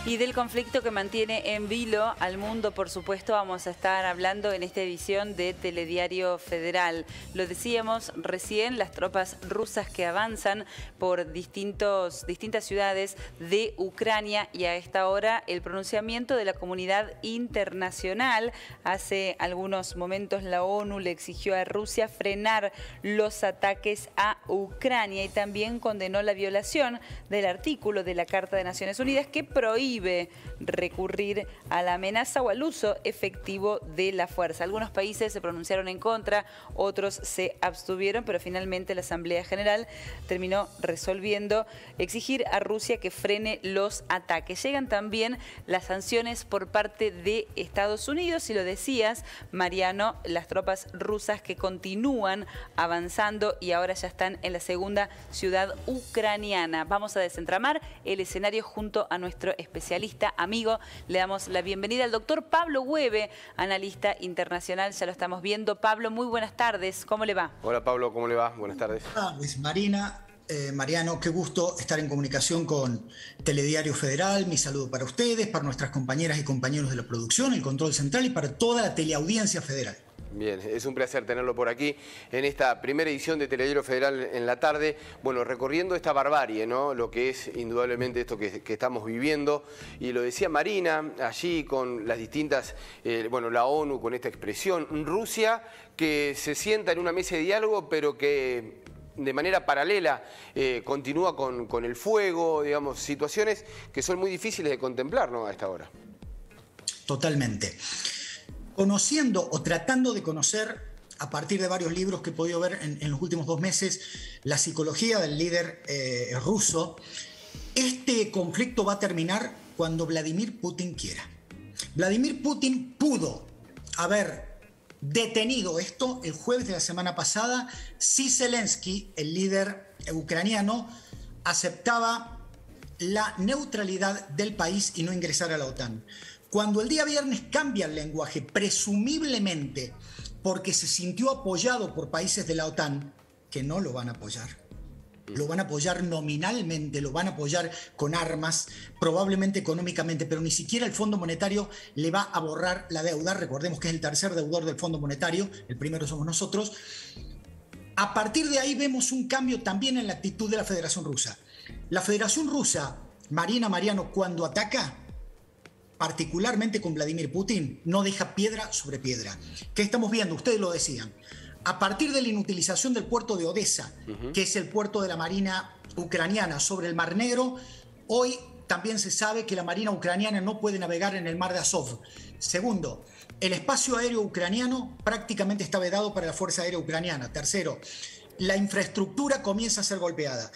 Y del conflicto que mantiene en vilo al mundo, por supuesto, vamos a estar hablando en esta edición de Telediario Federal. Lo decíamos recién, las tropas rusas que avanzan por distintas ciudades de Ucrania, y a esta hora el pronunciamiento de la comunidad internacional. Hace algunos momentos la ONU le exigió a Rusia frenar los ataques a Ucrania y también condenó la violación del artículo de la Carta de Naciones Unidas que prohíbe recurrir a la amenaza o al uso efectivo de la fuerza. Algunos países se pronunciaron en contra, otros se abstuvieron, pero finalmente la Asamblea General terminó resolviendo exigir a Rusia que frene los ataques. Llegan también las sanciones por parte de Estados Unidos, y lo decías, Mariano, las tropas rusas que continúan avanzando y ahora ya están en la segunda ciudad ucraniana. Vamos a desentramar el escenario junto a nuestro especialista, amigo. Le damos la bienvenida al doctor Pablo Hueve, analista internacional. Ya lo estamos viendo. Pablo, muy buenas tardes. ¿Cómo le va? Hola Pablo, ¿cómo le va? Buenas tardes. Luis, Marina, Mariano, qué gusto estar en comunicación con Telediario Federal. Mi saludo para ustedes, para nuestras compañeras y compañeros de la producción, el control central y para toda la teleaudiencia federal. Bien, es un placer tenerlo por aquí en esta primera edición de Telediario Federal en la tarde. Bueno, recorriendo esta barbarie, ¿no? Lo que es indudablemente esto que estamos viviendo. Y lo decía Marina allí con las distintas, la ONU con esta expresión. Rusia que se sienta en una mesa de diálogo, pero que de manera paralela continúa con el fuego, digamos, situaciones que son muy difíciles de contemplar, ¿no? A esta hora. Totalmente. Conociendo o tratando de conocer, a partir de varios libros que he podido ver en los últimos 2 meses, la psicología del líder ruso, este conflicto va a terminar cuando Vladimir Putin quiera. Vladimir Putin pudo haber detenido esto el jueves de la semana pasada si Zelensky, el líder ucraniano, aceptaba la neutralidad del país y no ingresar a la OTAN. Cuando el día viernes cambia el lenguaje, presumiblemente porque se sintió apoyado por países de la OTAN, que no lo van a apoyar. Lo van a apoyar nominalmente, lo van a apoyar con armas, probablemente económicamente, pero ni siquiera el Fondo Monetario le va a borrar la deuda. Recordemos que es el tercer deudor del Fondo Monetario, el primero somos nosotros. A partir de ahí vemos un cambio también en la actitud de la Federación Rusa. La Federación Rusa, Mariano, cuando ataca, particularmente con Vladimir Putin, no deja piedra sobre piedra. ¿Qué estamos viendo? Ustedes lo decían. A partir de la inutilización del puerto de Odessa, que es el puerto de la Marina ucraniana sobre el Mar Negro, hoy también se sabe que la Marina ucraniana no puede navegar en el Mar de Azov. Segundo, el espacio aéreo ucraniano prácticamente está vedado para la Fuerza Aérea Ucraniana. Tercero, la infraestructura comienza a ser golpeada.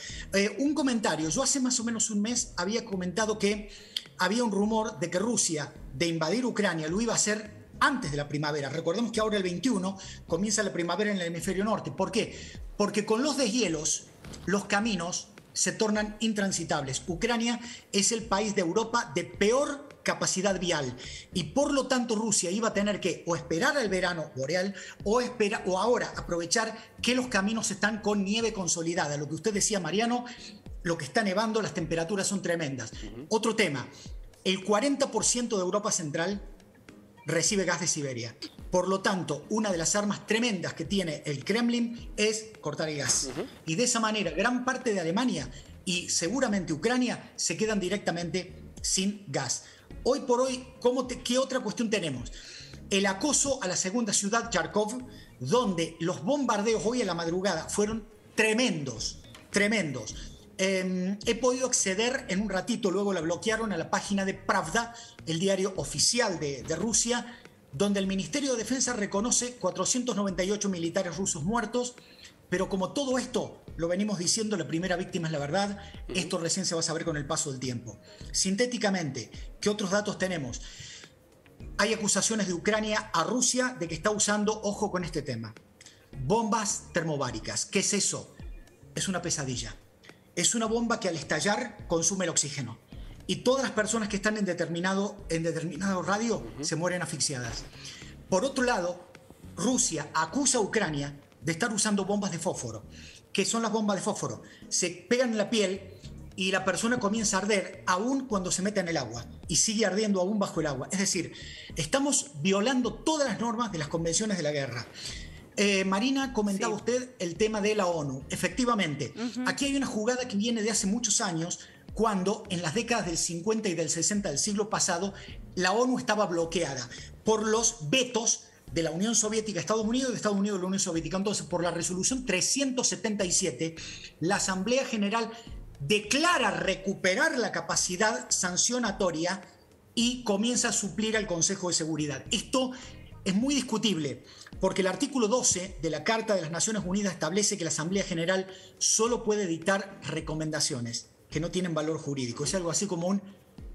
Un comentario. Yo hace más o menos un mes había comentado que había un rumor de que Rusia, de invadir Ucrania, lo iba a hacer antes de la primavera. Recordemos que ahora el 21 comienza la primavera en el hemisferio norte. ¿Por qué? Porque con los deshielos, los caminos se tornan intransitables. Ucrania es el país de Europa de peor capacidad vial y por lo tanto Rusia iba a tener que o esperar al verano boreal o ahora aprovechar que los caminos están con nieve consolidada. Lo que usted decía, Mariano, lo que está nevando, las temperaturas son tremendas. Otro tema, el 40% de Europa Central recibe gas de Siberia. Por lo tanto, una de las armas tremendas que tiene el Kremlin es cortar el gas. Y de esa manera, gran parte de Alemania y seguramente Ucrania se quedan directamente sin gas. Hoy por hoy, ¿qué otra cuestión tenemos? El acoso a la segunda ciudad, Kharkov, donde los bombardeos hoy en la madrugada fueron tremendos. He podido acceder en un ratito, luego la bloquearon, a la página de Pravda, el diario oficial de Rusia, donde el Ministerio de Defensa reconoce 498 militares rusos muertos, pero como todo esto, lo venimos diciendo, la primera víctima es la verdad, esto recién se va a saber con el paso del tiempo. Sintéticamente, ¿qué otros datos tenemos? Hay acusaciones de Ucrania a Rusia de que está usando, ojo con este tema, bombas termobáricas. ¿Qué es eso? Es una pesadilla. Es una bomba que al estallar consume el oxígeno. Y todas las personas que están en determinado radio se mueren asfixiadas. Por otro lado, Rusia acusa a Ucrania de estar usando bombas de fósforo. ¿Qué son las bombas de fósforo? Se pegan en la piel y la persona comienza a arder aún cuando se mete en el agua y sigue ardiendo aún bajo el agua. Es decir, estamos violando todas las normas de las convenciones de la guerra. Marina, comentaba usted el tema de la ONU. Efectivamente, aquí hay una jugada que viene de hace muchos años, cuando en las décadas del 50 y del 60 del siglo pasado, la ONU estaba bloqueada por los vetos de la Unión Soviética, Estados Unidos, de Estados Unidos, de la Unión Soviética. Entonces, por la resolución 377, la Asamblea General declara recuperar la capacidad sancionatoria y comienza a suplir al Consejo de Seguridad. Esto es muy discutible, porque el artículo 12 de la Carta de las Naciones Unidas establece que la Asamblea General solo puede dictar recomendaciones que no tienen valor jurídico. Es algo así como un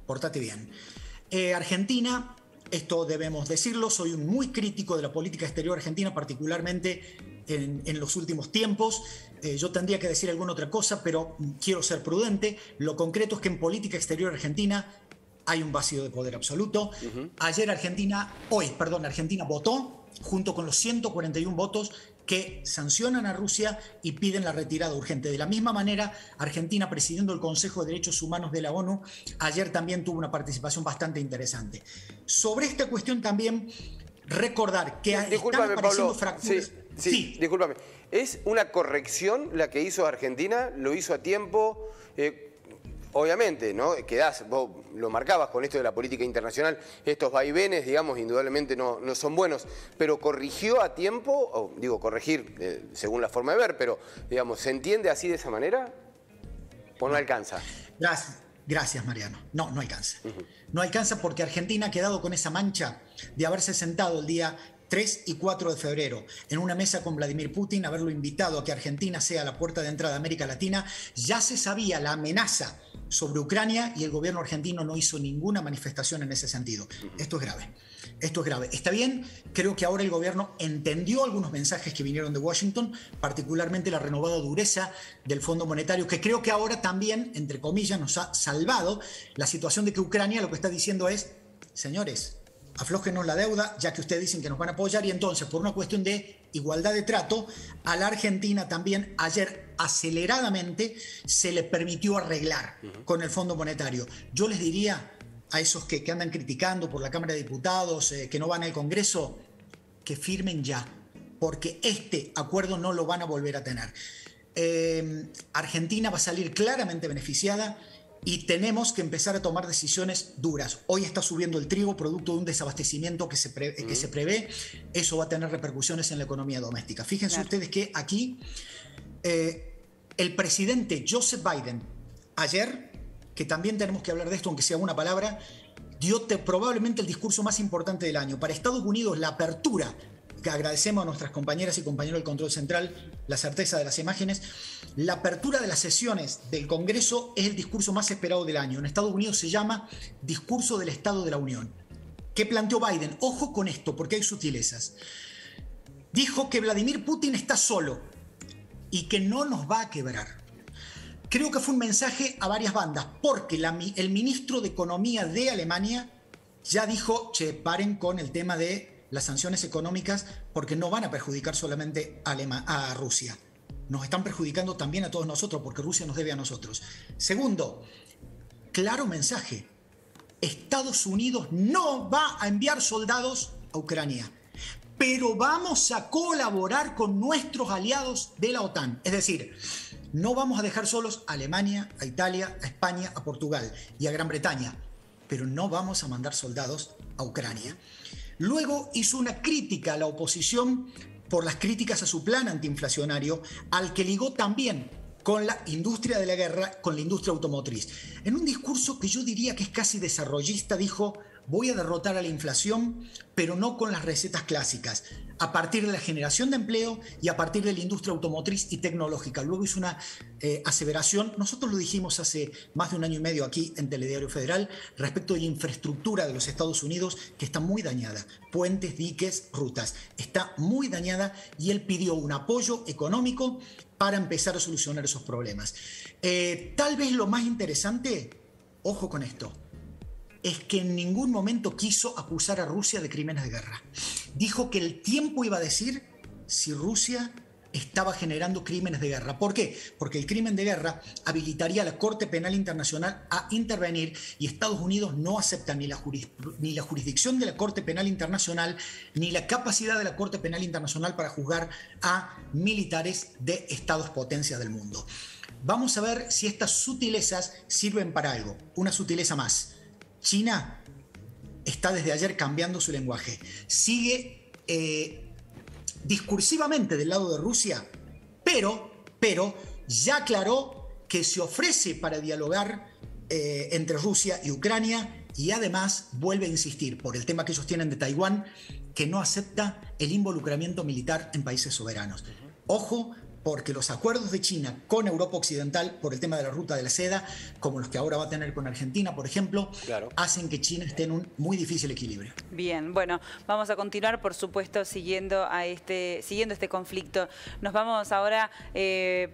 portate bien. Argentina, esto debemos decirlo, soy muy crítico de la política exterior argentina, particularmente en los últimos tiempos. Yo tendría que decir alguna otra cosa, pero quiero ser prudente. Lo concreto es que en política exterior argentina hay un vacío de poder absoluto. Argentina votó junto con los 141 votos que sancionan a Rusia y piden la retirada urgente. De la misma manera, Argentina, presidiendo el Consejo de Derechos Humanos de la ONU, ayer también tuvo una participación bastante interesante. Sobre esta cuestión también recordar que están apareciendo fracturas. Sí, discúlpame. ¿Es una corrección la que hizo Argentina? ¿Lo hizo a tiempo? Obviamente, ¿no? Vos lo marcabas con esto de la política internacional, estos vaivenes, digamos, indudablemente no son buenos, pero ¿corrigió a tiempo? O, digo, corregir según la forma de ver, pero, digamos, ¿se entiende así de esa manera? ¿O no alcanza? Gracias, Mariano. No alcanza. No alcanza porque Argentina ha quedado con esa mancha de haberse sentado el día 3 y 4 de febrero en una mesa con Vladimir Putin, haberlo invitado a que Argentina sea la puerta de entrada a América Latina. Ya se sabía la amenaza sobre Ucrania y el gobierno argentino no hizo ninguna manifestación en ese sentido. Esto es grave. Esto es grave. Está bien, creo que ahora el gobierno entendió algunos mensajes que vinieron de Washington, particularmente la renovada dureza del Fondo Monetario, que creo que ahora también, entre comillas, nos ha salvado la situación de que Ucrania lo que está diciendo es, señores, aflójenos la deuda, ya que ustedes dicen que nos van a apoyar, y entonces, por una cuestión de igualdad de trato, a la Argentina también ayer aceleradamente se le permitió arreglar con el Fondo Monetario. Yo les diría a esos que andan criticando por la Cámara de Diputados, que no van al Congreso, que firmen ya, porque este acuerdo no lo van a volver a tener. Argentina va a salir claramente beneficiada y tenemos que empezar a tomar decisiones duras. Hoy está subiendo el trigo producto de un desabastecimiento que se prevé. Eso va a tener repercusiones en la economía doméstica. Fíjense ustedes que aquí el presidente Joseph Biden ayer, que también tenemos que hablar de esto aunque sea una palabra, dio probablemente el discurso más importante del año. Para Estados Unidos, la apertura, que agradecemos a nuestras compañeras y compañeros del control central la certeza de las imágenes, la apertura de las sesiones del Congreso es el discurso más esperado del año. En Estados Unidos se llama Discurso del Estado de la Unión. ¿Qué planteó Biden? Ojo con esto, porque hay sutilezas. Dijo que Vladimir Putin está solo y que no nos va a quebrar. Creo que fue un mensaje a varias bandas, porque el ministro de Economía de Alemania ya dijo, paren con el tema de las sanciones económicas, porque no van a perjudicar solamente a Rusia. Nos están perjudicando también a todos nosotros, porque Rusia nos debe a nosotros. Segundo, claro mensaje. Estados Unidos no va a enviar soldados a Ucrania, pero vamos a colaborar con nuestros aliados de la OTAN. Es decir, no vamos a dejar solos a Alemania, a Italia, a España, a Portugal y a Gran Bretaña, pero no vamos a mandar soldados a Ucrania. Luego hizo una crítica a la oposición por las críticas a su plan antiinflacionario, al que ligó también con la industria de la guerra, con la industria automotriz. En un discurso que yo diría que es casi desarrollista, dijo: voy a derrotar a la inflación, pero no con las recetas clásicas, a partir de la generación de empleo y a partir de la industria automotriz y tecnológica. Luego hizo una aseveración, nosotros lo dijimos hace más de 1 año y medio aquí en Telediario Federal, respecto de la infraestructura de los Estados Unidos, que está muy dañada. Puentes, diques, rutas. Está muy dañada y él pidió un apoyo económico para empezar a solucionar esos problemas. Tal vez lo más interesante, ojo con esto, es que en ningún momento quiso acusar a Rusia de crímenes de guerra. Dijo que el tiempo iba a decir si Rusia estaba generando crímenes de guerra. ¿Por qué? Porque el crimen de guerra habilitaría a la Corte Penal Internacional a intervenir y Estados Unidos no acepta ni la jurisdicción de la Corte Penal Internacional ni la capacidad de la Corte Penal Internacional para juzgar a militares de estados potencias del mundo. Vamos a ver si estas sutilezas sirven para algo. Una sutileza más. China está desde ayer cambiando su lenguaje. Sigue discursivamente del lado de Rusia, pero ya aclaró que se ofrece para dialogar entre Rusia y Ucrania, y además vuelve a insistir por el tema que ellos tienen de Taiwán, que no acepta el involucramiento militar en países soberanos. Ojo, porque los acuerdos de China con Europa Occidental por el tema de la ruta de la seda, como los que ahora va a tener con Argentina, por ejemplo, claro, hacen que China esté en un muy difícil equilibrio. Bien, bueno, vamos a continuar, por supuesto, siguiendo este conflicto. Nos vamos ahora,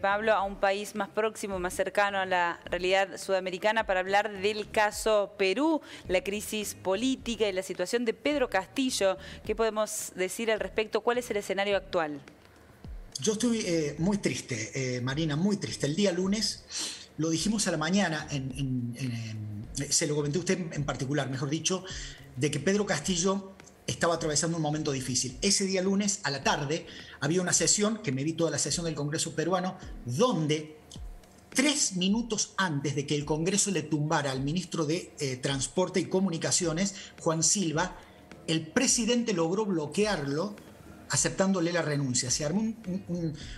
Pablo, a un país más próximo, más cercano a la realidad sudamericana para hablar del caso Perú, la crisis política y la situación de Pedro Castillo. ¿Qué podemos decir al respecto? ¿Cuál es el escenario actual? Yo estoy muy triste, Marina, muy triste. El día lunes, lo dijimos a la mañana, se lo comenté a usted en particular, mejor dicho, de que Pedro Castillo estaba atravesando un momento difícil. Ese día lunes, a la tarde, había una sesión, que me vi toda la sesión del Congreso peruano, donde 3 minutos antes de que el Congreso le tumbara al ministro de Transporte y Comunicaciones, Juan Silva, el presidente logró bloquearlo, aceptándole la renuncia. Se armó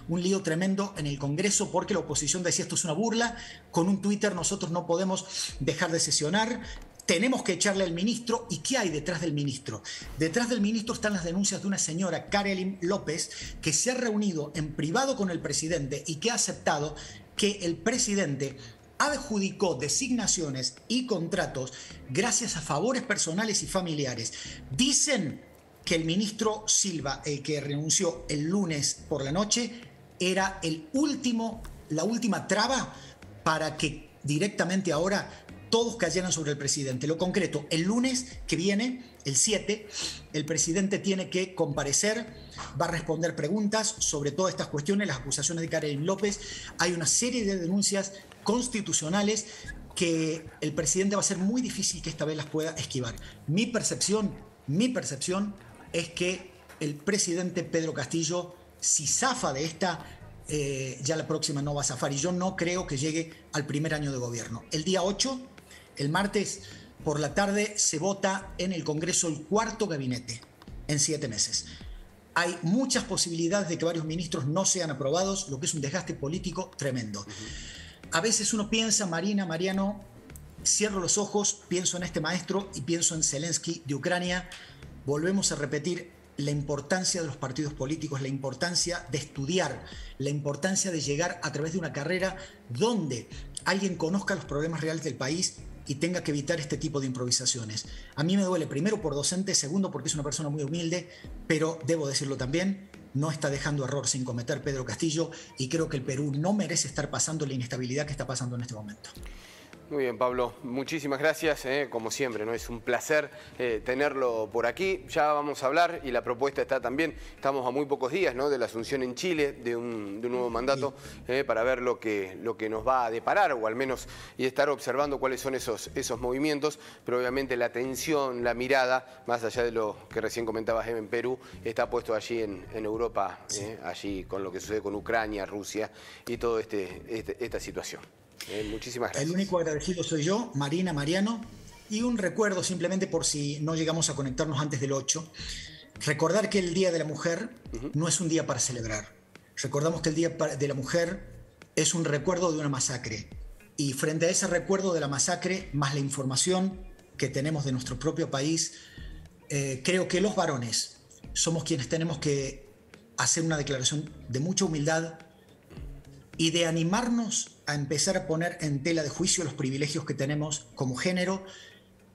un lío tremendo en el Congreso porque la oposición decía esto es una burla, con un Twitter nosotros no podemos dejar de sesionar, tenemos que echarle al ministro. ¿Y qué hay detrás del ministro? Detrás del ministro están las denuncias de una señora, Karelyn López, que se ha reunido en privado con el presidente y que ha aceptado que el presidente adjudicó designaciones y contratos gracias a favores personales y familiares. Dicen que el ministro Silva, el que renunció el lunes por la noche, era la última traba para que directamente ahora todos cayeran sobre el presidente. Lo concreto, el lunes que viene, el 7, el presidente tiene que comparecer, va a responder preguntas sobre todas estas cuestiones, las acusaciones de Karelyn López. Hay una serie de denuncias constitucionales que el presidente va a ser muy difícil que esta vez las pueda esquivar. Mi percepción es que el presidente Pedro Castillo, si zafa de esta, ya la próxima no va a zafar. Y yo no creo que llegue al primer año de gobierno. El día 8, el martes por la tarde, se vota en el Congreso el 4º gabinete en 7 meses. Hay muchas posibilidades de que varios ministros no sean aprobados, lo que es un desgaste político tremendo. A veces uno piensa, Marina, Mariano, cierro los ojos, pienso en este maestro y pienso en Zelensky de Ucrania. Volvemos a repetir la importancia de los partidos políticos, la importancia de estudiar, la importancia de llegar a través de una carrera donde alguien conozca los problemas reales del país y tenga que evitar este tipo de improvisaciones. A mí me duele, primero por docente, segundo porque es una persona muy humilde, pero debo decirlo también, no está dejando error sin cometer Pedro Castillo, y creo que el Perú no merece estar pasando la inestabilidad que está pasando en este momento. Muy bien, Pablo, muchísimas gracias, como siempre, ¿no? Es un placer tenerlo por aquí. Ya vamos a hablar, y la propuesta está también, estamos a muy pocos días, ¿no?, de la asunción en Chile de un nuevo mandato, para ver lo que nos va a deparar, o al menos y estar observando cuáles son esos movimientos, pero obviamente la atención, la mirada, más allá de lo que recién comentabas en Perú, está puesto allí en Europa, allí con lo que sucede con Ucrania, Rusia y toda esta situación. Muchísimas gracias. El único agradecido soy yo, Marina, Mariano, y un recuerdo simplemente por si no llegamos a conectarnos antes del 8. Recordar que el Día de la Mujer no es un día para celebrar. Recordamos que el Día de la Mujer es un recuerdo de una masacre. Y frente a ese recuerdo de la masacre, más la información que tenemos de nuestro propio país, creo que los varones somos quienes tenemos que hacer una declaración de mucha humildad y de animarnos a empezar a poner en tela de juicio los privilegios que tenemos como género,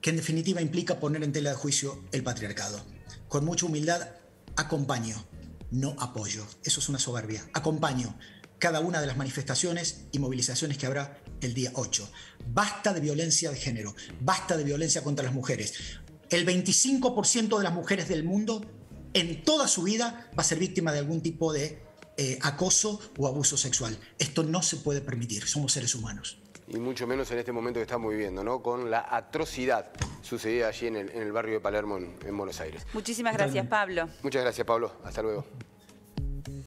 que en definitiva implica poner en tela de juicio el patriarcado. Con mucha humildad acompaño, no apoyo. Eso es una soberbia. Acompaño cada una de las manifestaciones y movilizaciones que habrá el día 8. Basta de violencia de género, basta de violencia contra las mujeres. El 25% de las mujeres del mundo en toda su vida va a ser víctima de algún tipo de acoso o abuso sexual. Esto no se puede permitir, somos seres humanos. Y mucho menos en este momento que estamos viviendo, ¿no? Con la atrocidad sucedida allí en el barrio de Palermo, en Buenos Aires. Muchísimas gracias, Pablo. Muchas gracias, Pablo. Hasta luego.